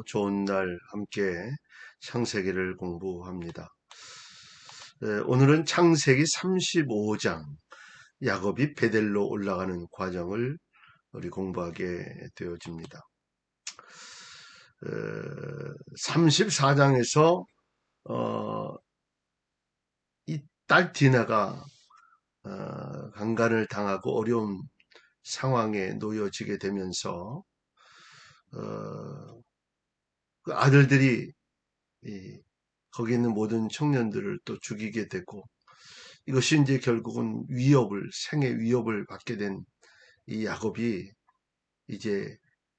좋은 날 함께 창세기를 공부합니다. 오늘은 창세기 35장 야곱이 베델로 올라가는 과정을 우리 공부하게 되어집니다. 34장에서 이 딸 디나가 강간을 당하고 어려운 상황에 놓여지게 되면서 그 아들들이 거기 있는 모든 청년들을 또 죽이게 되고, 이것이 이제 결국은 생의 위협을 받게 된 이 야곱이 이제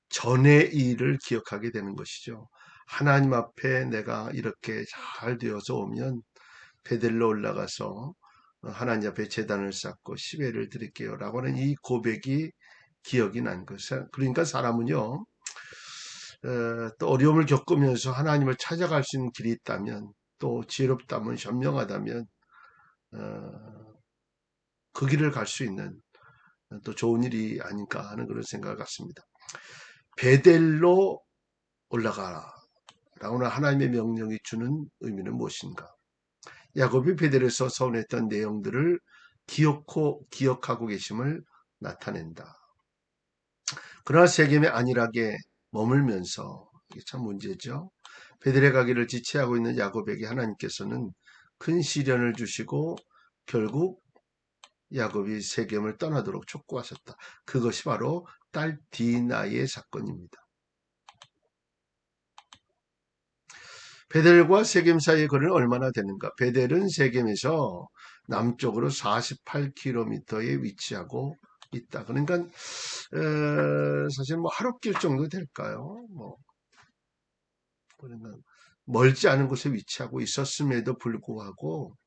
전의 일을 기억하게 되는 것이죠. 하나님 앞에 내가 이렇게 잘 되어서 오면 베델로 올라가서 하나님 앞에 제단을 쌓고 시배를 드릴게요 라고 하는 이 고백이 기억이 난 것이죠. 그러니까 사람은요, 또 어려움을 겪으면서 하나님을 찾아갈 수 있는 길이 있다면, 또 지혜롭다면, 현명하다면 그 길을 갈 수 있는 또 좋은 일이 아닌가 하는 그런 생각을 갖습니다. 베델로 올라가라 라고는 하나님의 명령이 주는 의미는 무엇인가? 야곱이 베델에서 서운했던 내용들을 기억하고 계심을 나타낸다. 그러나 세겜의 안일하게 머물면서, 이게 참 문제죠. 베델에 가기를 지체하고 있는 야곱에게 하나님께서는 큰 시련을 주시고 결국 야곱이 세겜을 떠나도록 촉구하셨다. 그것이 바로 딸 디나의 사건입니다. 베델과 세겜 사이의 거리는 얼마나 되는가? 베델은 세겜에서 남쪽으로 48km에 위치하고 있다. 그러니까 사실 하룻길 정도 될까요? 그러니까 멀지 않은 곳에 위치하고 있었음에도 불구하고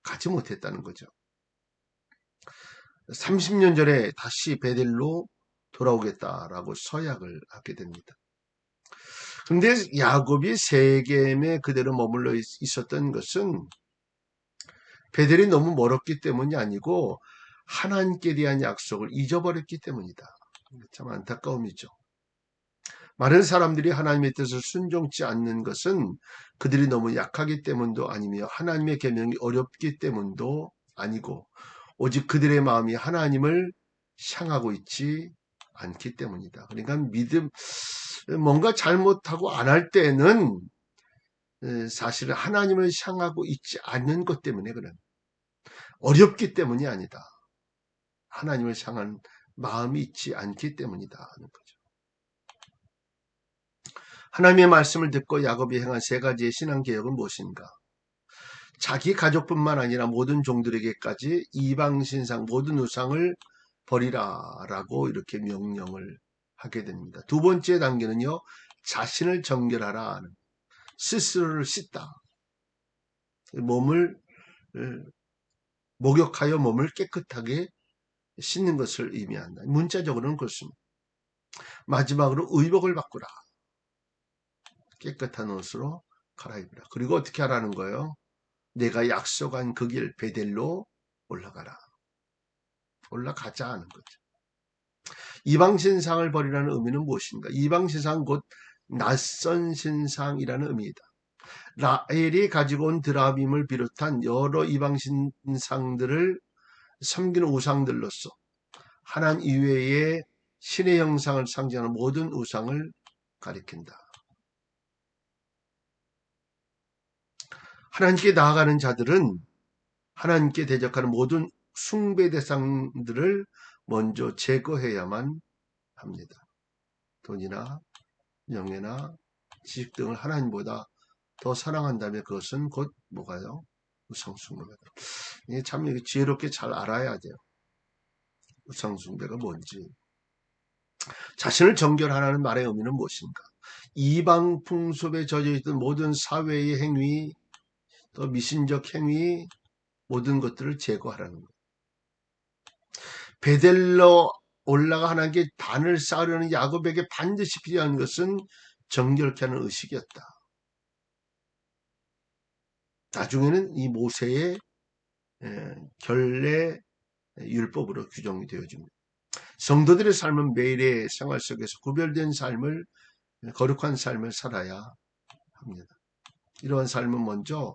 가지 못했다는 거죠. 30년 전에 다시 베델로 돌아오겠다라고 서약을 하게 됩니다. 그런데 야곱이 세겜에 그대로 머물러 있었던 것은 베델이 너무 멀었기 때문이 아니고 하나님께 대한 약속을 잊어버렸기 때문이다. 참 안타까움이죠. 많은 사람들이 하나님의 뜻을 순종치 않는 것은 그들이 너무 약하기 때문도 아니며 하나님의 계명이 어렵기 때문도 아니고, 오직 그들의 마음이 하나님을 향하고 있지 않기 때문이다. 그러니까 뭔가 잘못하고 안 할 때는 사실은 하나님을 향하고 있지 않는 것 때문에 그런, 어렵기 때문이 아니다. 하나님을 향한 마음이 있지 않기 때문이다 하는 거죠. 하나님의 말씀을 듣고 야곱이 행한 세 가지의 신앙개혁은 무엇인가? 자기 가족뿐만 아니라 모든 종들에게까지 이방신상 모든 우상을 버리라라고 이렇게 명령을 하게 됩니다. 두 번째 단계는요, 자신을 정결하라 하는, 스스로를 씻다. 몸을 목욕하여 몸을 깨끗하게 씻는 것을 의미한다. 문자적으로는 그렇습니다. 마지막으로 의복을 바꾸라. 깨끗한 옷으로 갈아입으라. 그리고 어떻게 하라는 거예요? 내가 약속한 그 길 베델로 올라가라. 올라가자 하는 거죠. 이방신상을 버리라는 의미는 무엇인가? 이방신상 곧 낯선 신상이라는 의미이다. 라헬이 가지고 온 드라빔을 비롯한 여러 이방신상들을 섬기는 우상들로서 하나님 이외의 신의 형상을 상징하는 모든 우상을 가리킨다. 하나님께 나아가는 자들은 하나님께 대적하는 모든 숭배 대상들을 먼저 제거해야만 합니다. 돈이나 명예나 지식 등을 하나님보다 더 사랑한다면 그것은 곧 뭐가요? 우상숭배가. 이게 참 지혜롭게 잘 알아야 돼요. 우상숭배가 뭔지. 자신을 정결하라는 말의 의미는 무엇인가? 이방 풍습에 젖어있던 모든 사회의 행위, 또 미신적 행위, 모든 것들을 제거하라는 거예요. 베델로 올라가 하나님께 단을 쌓으려는 야곱에게 반드시 필요한 것은 정결케 하는 의식이었다. 나중에는 이 모세의 결례 율법으로 규정이 되어집니다. 성도들의 삶은 매일의 생활 속에서 구별된 삶을 거룩한 삶을 살아야 합니다. 이러한 삶은 먼저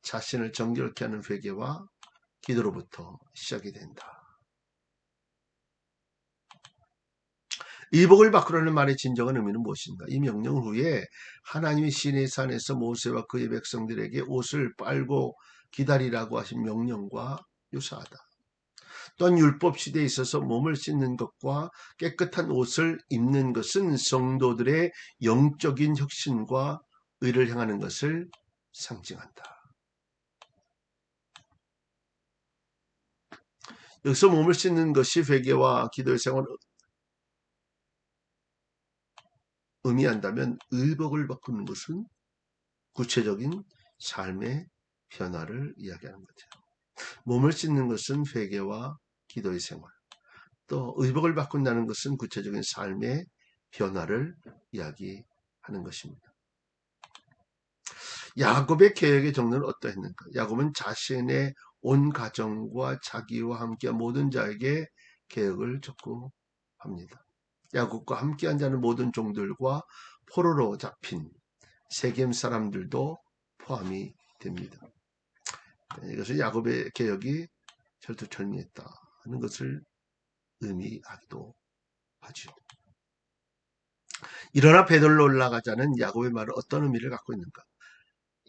자신을 정결케 하는 회개와 기도로부터 시작이 된다. 이 복을 바꾸라는 말의 진정한 의미는 무엇인가? 이 명령 후에 하나님이 시내의 산에서 모세와 그의 백성들에게 옷을 빨고 기다리라고 하신 명령과 유사하다. 또한 율법 시대에 있어서 몸을 씻는 것과 깨끗한 옷을 입는 것은 성도들의 영적인 혁신과 의를 향하는 것을 상징한다. 여기서 몸을 씻는 것이 회개와 기도의 생활을 의미한다면 의복을 바꾸는 것은 구체적인 삶의 변화를 이야기하는 거죠. 몸을 씻는 것은 회개와 기도의 생활, 또 의복을 바꾼다는 것은 구체적인 삶의 변화를 이야기하는 것입니다. 야곱의 계획의 정도는 어떠했는가? 야곱은 자신의 온 가정과 자기와 함께한 모든 자에게 계획을 촉구합니다. 야곱과 함께한 자는 모든 종들과 포로로 잡힌 세겜 사람들도 포함이 됩니다. 이것은 야곱의 개혁이 철두철미했다는 것을 의미하기도 하죠. 일어나 베들로 올라가자는 야곱의 말은 어떤 의미를 갖고 있는가?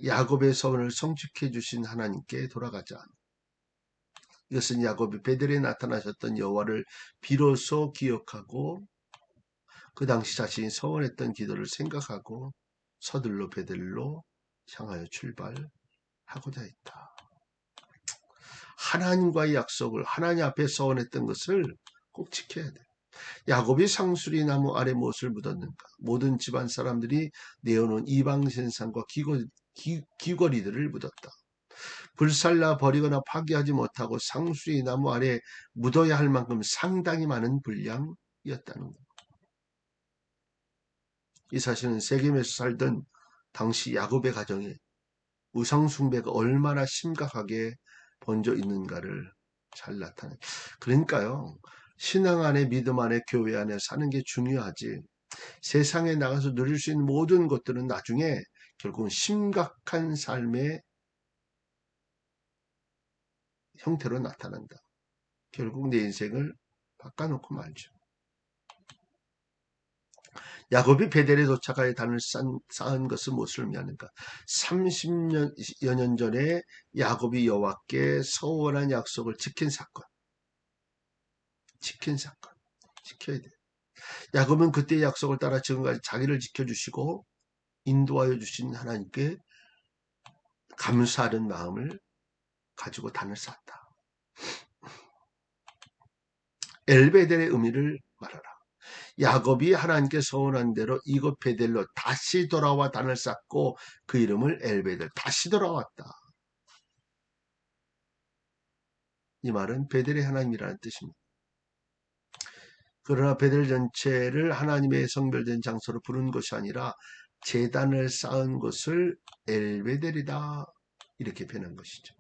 야곱의 소원을 성취해 주신 하나님께 돌아가자. 이것은 야곱이 베델에 나타나셨던 여호와를 비로소 기억하고 그 당시 자신이 서원했던 기도를 생각하고 서둘러 베델로 향하여 출발하고자 했다. 하나님과의 약속을 하나님 앞에 서원했던 것을 꼭 지켜야 돼. 야곱이 상수리 나무 아래 무엇을 묻었는가? 모든 집안 사람들이 내어놓은 이방신상과 귀걸이들을 묻었다. 불살라 버리거나 파괴하지 못하고 상수리 나무 아래 묻어야 할 만큼 상당히 많은 분량이었다는 것. 이 사실은 세겜에서 살던 당시 야곱의 가정에 우상숭배가 얼마나 심각하게 번져 있는가를 잘 나타내. 그러니까요, 신앙 안에 믿음 안에 교회 안에 사는 게 중요하지. 세상에 나가서 누릴 수 있는 모든 것들은 나중에 결국은 심각한 삶의 형태로 나타난다. 결국 내 인생을 바꿔놓고 말죠. 야곱이 베델에 도착하여 단을 쌓은 것은 무엇을 의미하는가? 30여 년 전에 야곱이 여호와께 서원한 약속을 지킨 사건. 지켜야 돼. 야곱은 그때의 약속을 따라 지금까지 자기를 지켜주시고 인도하여 주신 하나님께 감사하는 마음을 가지고 단을 쌓았다. 엘베델의 의미를 말하라. 야곱이 하나님께 서원한 대로 이곳 베델로 다시 돌아와 단을 쌓고 그 이름을 엘베델, 다시 돌아왔다. 이 말은 베델의 하나님이라는 뜻입니다. 그러나 베델 전체를 하나님의 성별된 장소로 부른 것이 아니라 제단을 쌓은 것을 엘베델이다 이렇게 표현한 것이죠.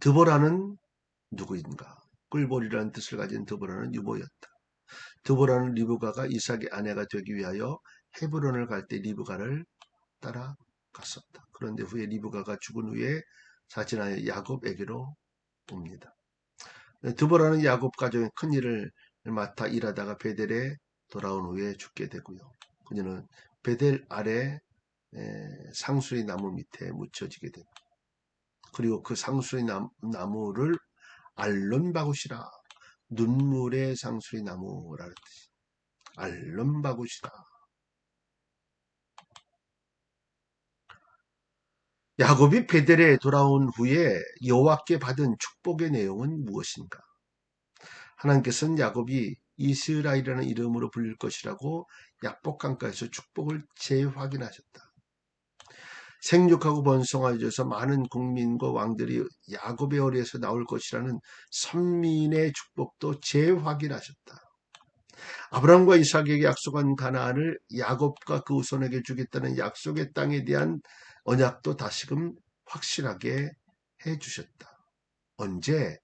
드보라는 누구인가? 꿀벌이라는 뜻을 가진 드보라는 유모였다. 드보라는 리브가가 이삭의 아내가 되기 위하여 헤브론을 갈 때 리브가를 따라갔었다. 그런데 후에 리브가가 죽은 후에 자진하여 야곱에게로 옵니다. 드보라는 야곱 가정의 큰 일을 맡아 일하다가 베델에 돌아온 후에 죽게 되고요. 그녀는 베델 아래 상수리 나무 밑에 묻혀지게 됩니다. 그리고 그 상수리 나무를 알론바굿이라, 눈물의 상수리 나무라는 뜻이 알론바굿이다. 야곱이 베델에 돌아온 후에 여호와께 받은 축복의 내용은 무엇인가? 하나님께서는 야곱이 이스라엘이라는 이름으로 불릴 것이라고 약복강가에서 축복을 재확인하셨다. 생육하고 번성하여져서 많은 국민과 왕들이 야곱의 어리에서 나올 것이라는 선민의 축복도 재확인하셨다. 아브라함과 이삭에게 약속한 가나안을 야곱과 그 후손에게 주겠다는 약속의 땅에 대한 언약도 다시금 확실하게 해주셨다. 언제?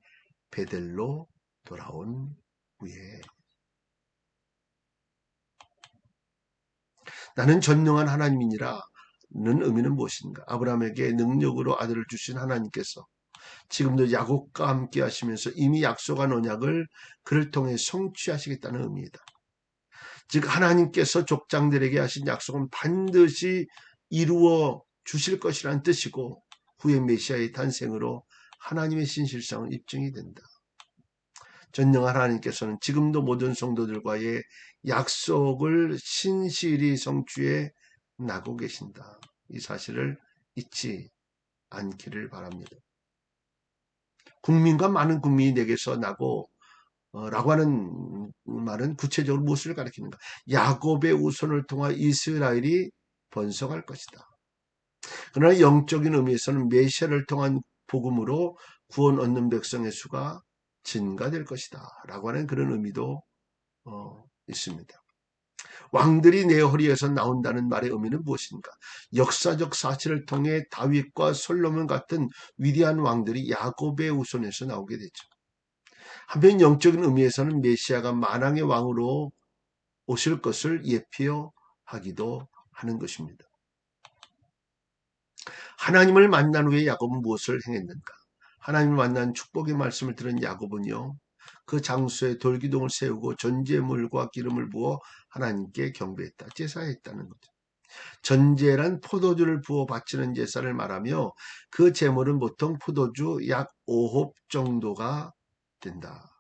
베델로 돌아온 후에 나는 전능한 하나님이니라 는 의미는 무엇인가? 아브라함에게 능력으로 아들을 주신 하나님께서 지금도 야곱과 함께 하시면서 이미 약속한 언약을 그를 통해 성취하시겠다는 의미이다. 즉 하나님께서 족장들에게 하신 약속은 반드시 이루어 주실 것이라는 뜻이고 후에 메시아의 탄생으로 하나님의 신실성은 입증이 된다. 전능한 하나님께서는 지금도 모든 성도들과의 약속을 신실히 성취해 나고 계신다. 이 사실을 잊지 않기를 바랍니다. 국민과 많은 국민이 내게서 나고 라고 하는 말은 구체적으로 무엇을 가리키는가? 야곱의 후손을 통한 이스라엘이 번성할 것이다. 그러나 영적인 의미에서는 메시아를 통한 복음으로 구원 얻는 백성의 수가 증가될 것이다. 라고 하는 그런 의미도 있습니다. 왕들이 내 허리에서 나온다는 말의 의미는 무엇인가? 역사적 사실을 통해 다윗과 솔로몬 같은 위대한 왕들이 야곱의 후손에서 나오게 되죠. 한편 영적인 의미에서는 메시아가 만왕의 왕으로 오실 것을 예표 하기도 하는 것입니다. 하나님을 만난 후에 야곱은 무엇을 행했는가? 하나님을 만난 축복의 말씀을 들은 야곱은요, 그 장소에 돌기둥을 세우고 전제물과 기름을 부어 하나님께 경배했다. 제사했다는 거죠. 전제란 포도주를 부어 바치는 제사를 말하며 그 제물은 보통 포도주 약 5홉 정도가 된다.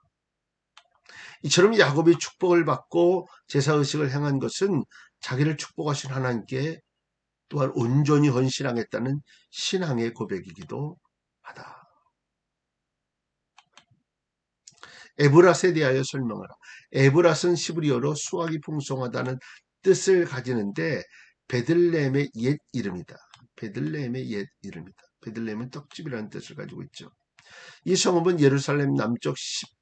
이처럼 야곱이 축복을 받고 제사의식을 행한 것은 자기를 축복하신 하나님께 또한 온전히 헌신하겠다는 신앙의 고백이기도 하다. 에브랏에 대하여 설명하라. 에브랏은 시브리어로 수확이 풍성하다는 뜻을 가지는데 베들레헴의 옛 이름이다. 베들레헴의 옛 이름이다. 베들레헴은 떡집이라는 뜻을 가지고 있죠. 이 성읍은 예루살렘 남쪽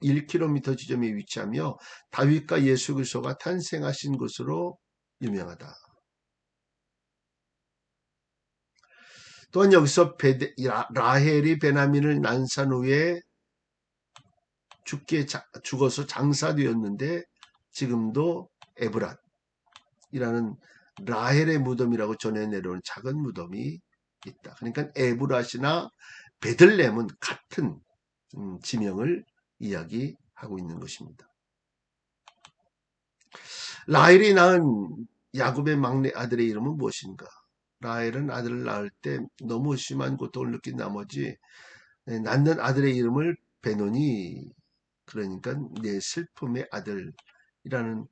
11km 지점에 위치하며 다윗과 예수 그리스도가 탄생하신 곳으로 유명하다. 또한 여기서 라헬이 베냐민을 난산 후에 죽어서 장사되었는데 지금도 에브랏이라는 라헬의 무덤이라고 전해 내려오는 작은 무덤이 있다. 그러니까 에브랏이나 베들레헴은 같은 지명을 이야기하고 있는 것입니다. 라헬이 낳은 야곱의 막내 아들의 이름은 무엇인가? 라헬은 아들을 낳을 때 너무 심한 고통을 느낀 나머지 낳는 아들의 이름을 베노니, 그러니까 내 슬픔의 아들이라는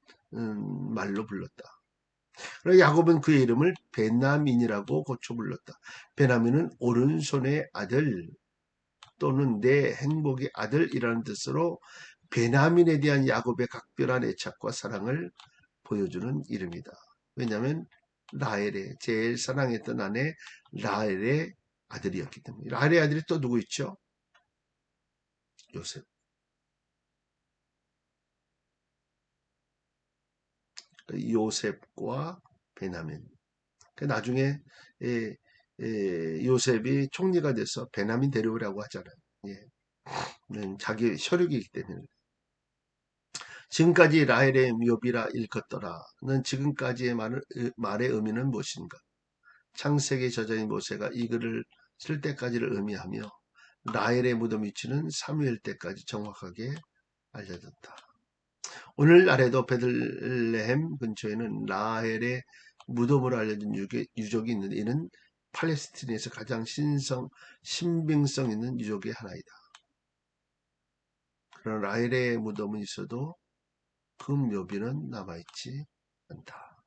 말로 불렀다. 그래서 야곱은 그의 이름을 베냐민이라고 고쳐 불렀다. 베냐민은 오른손의 아들 또는 내 행복의 아들이라는 뜻으로 베냐민에 대한 야곱의 각별한 애착과 사랑을 보여주는 이름이다. 왜냐하면 라헬의 제일 사랑했던 아내 라헬의 아들이었기 때문에. 라헬의 아들이 또 누구 있죠? 요셉. 요셉과 베냐민. 나중에 요셉이 총리가 돼서 베냐민 데려오라고 하잖아요. 자기 혈육이기 때문에. 지금까지 라헬의 묘비라 일컫더라는 지금까지의 말의 의미는 무엇인가? 창세기 저자인 모세가 이 글을 쓸 때까지를 의미하며 라헬의 무덤 위치는 사무엘 때까지 정확하게 알려졌다. 오늘날에도 베들레헴 근처에는 라헬의 무덤으로 알려진 유적이 있는데 이는 팔레스틴에서 가장 신빙성 있는 유적의 하나이다. 그러나 라헬의 무덤은 있어도 그 묘비는 남아있지 않다.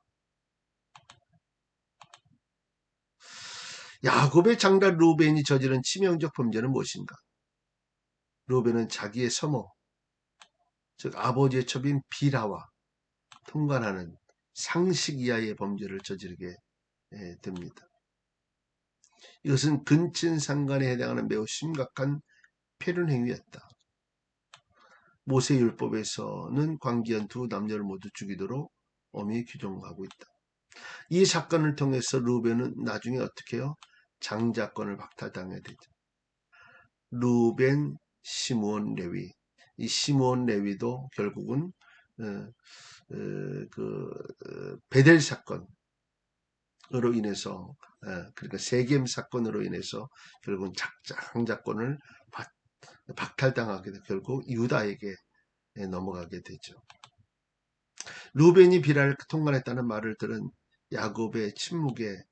야곱의 장자 루벤이 저지른 치명적 범죄는 무엇인가? 루벤은 자기의 서모, 즉 아버지의 첩인 비라와 통관하는 상식 이하의 범죄를 저지르게 됩니다. 이것은 근친상간에 해당하는 매우 심각한 폐륜 행위였다. 모세율법에서는 관계한 두 남녀를 모두 죽이도록 엄히 규정하고 있다. 이 사건을 통해서 루벤은 나중에 어떻게 해요? 장자권을 박탈당해야 되죠. 루벤, 시므온, 레위. 이 시므온 레위도 결국은 베델 사건으로 인해서 그러니까 세겜 사건으로 인해서 결국은 장자권을 박탈당하게 돼 결국 유다에게 넘어가게 되죠. 루벤이 비라를 통관했다는 말을 들은 야곱의 침묵에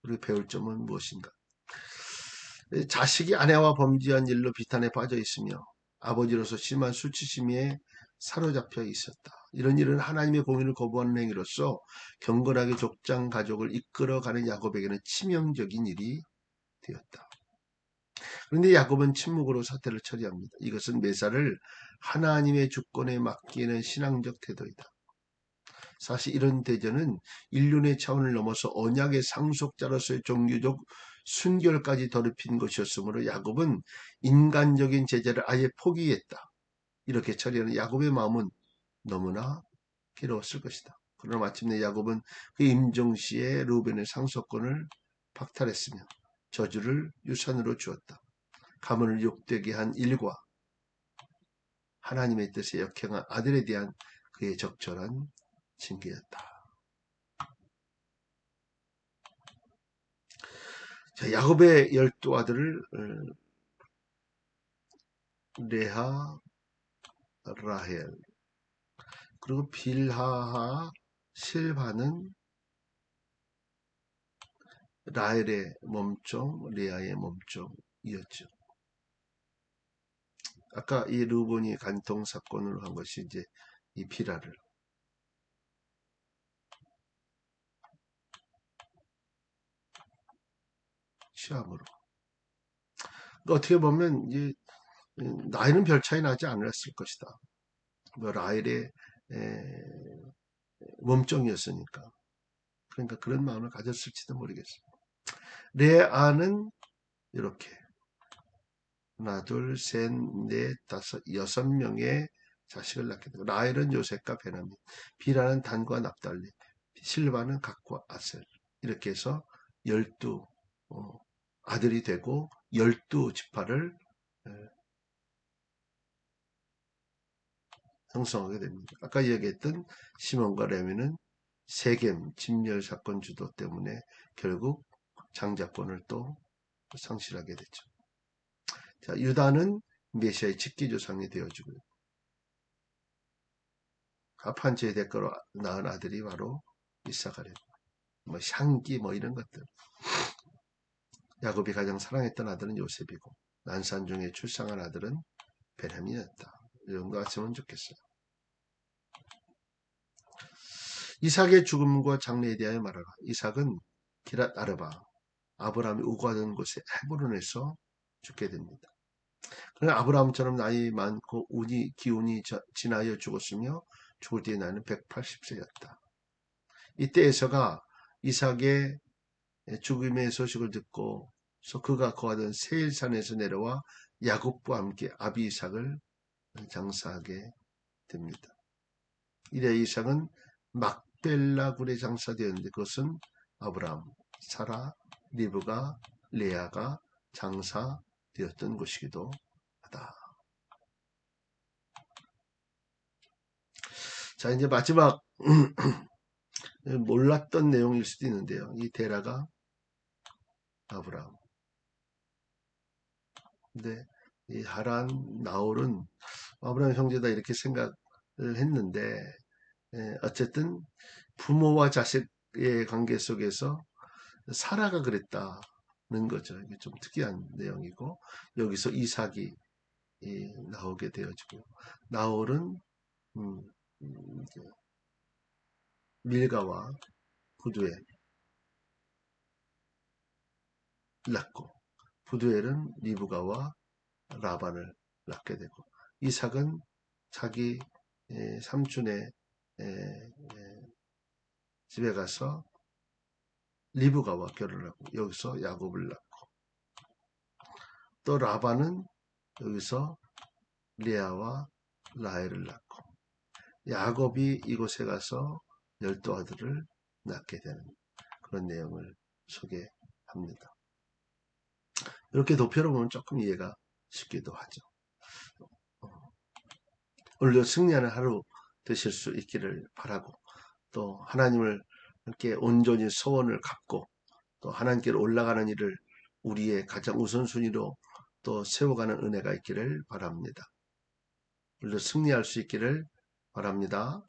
우리 배울 점은 무엇인가? 자식이 아내와 범죄한 일로 비탄에 빠져 있으며 아버지로서 심한 수치심에 사로잡혀 있었다. 이런 일은 하나님의 공의를 거부하는 행위로서 경건하게 족장 가족을 이끌어가는 야곱에게는 치명적인 일이 되었다. 그런데 야곱은 침묵으로 사태를 처리합니다. 이것은 매사를 하나님의 주권에 맡기는 신앙적 태도이다. 사실 이런 대전은 인륜의 차원을 넘어서 언약의 상속자로서의 종교적 순결까지 더럽힌 것이었으므로 야곱은 인간적인 제재를 아예 포기했다. 이렇게 처리하는 야곱의 마음은 너무나 괴로웠을 것이다. 그러나 마침내 야곱은 그 임종시에 루벤의 상속권을 박탈했으며 저주를 유산으로 주었다. 가문을 욕되게 한 일과 하나님의 뜻에 역행한 아들에 대한 그의 적절한 징계였다. 자, 야곱의 12아들을 레하, 라헬, 그리고 빌하하, 실바는 라헬의 몸종, 레아의 몸종이었죠. 아까 이 르본이 간통 사건으로 한 것이 이제 이 빌하를 시함으로. 그러니까 어떻게 보면 이제 나이는 별 차이 나지 않았을 것이다. 뭐 라헬의 몸종이었으니까. 그러니까 그런 마음을 가졌을지도 모르겠어요. 레아는 이렇게 하나, 둘, 셋, 넷, 다섯, 6명의 자식을 낳게 되고 라헬은 요셉과 베냐민, 비라는 단과 납달리, 실바는 갓과 아셀 이렇게 해서 12 아들이 되고 12지파를 형성하게 됩니다. 아까 얘기했던 시몬과 레위는 세겜 진멸 사건 주도 때문에 결국 장자권을 또 상실하게 되죠. 자, 유다는 메시아의 직계조상이 되어주고 가판체의 대가로 낳은 아들이 바로 이사가랴, 뭐 향기 뭐 이런 것들. 야곱이 가장 사랑했던 아들은 요셉이고 난산 중에 출생한 아들은 베냐민이었다. 이런 거 아시면 좋겠어요. 이삭의 죽음과 장래에 대하여 말하라. 이삭은 기랏 아르바, 아브라함이 우거하던 곳에 헤브론에서 죽게 됩니다. 그러나 아브라함처럼 나이 많고 기운이 지나여 죽었으며 죽을 때의 나이는 180세였다. 이때 에서가 이삭의 죽음의 소식을 듣고 그가 거하던 세일산에서 내려와 야곱과 함께 아비이삭을 장사하게 됩니다. 이래 이삭은 막벨라 굴에 장사되었는데 그것은 아브라함, 사라, 리브가, 레아가 장사되었던 곳이기도 하다. 자, 이제 마지막 몰랐던 내용일 수도 있는데요. 이 데라가 아브라함. 근데 이 하란, 나홀은 아브라함 형제다 이렇게 생각을 했는데 어쨌든 부모와 자식의 관계 속에서 사라가 그랬다는 거죠. 이게 좀 특이한 내용이고 여기서 이삭이 나오게 되어지고 나홀은 밀가와 부두엘 낳고 부두엘은 리브가와 라반을 낳게 되고 이삭은 자기 삼촌의 집에 가서 리브가와 결혼하고 여기서 야곱을 낳고 또 라반은 여기서 레아와 라헬을 낳고 야곱이 이곳에 가서 12아들을 낳게 되는 그런 내용을 소개합니다. 이렇게 도표로 보면 조금 이해가 쉽기도 하죠. 오늘도 승리하는 하루 되실 수 있기를 바라고, 또 하나님을 함께 온전히 소원을 갚고 또 하나님께로 올라가는 일을 우리의 가장 우선순위로 또 세워가는 은혜가 있기를 바랍니다. 오늘도 승리할 수 있기를 바랍니다.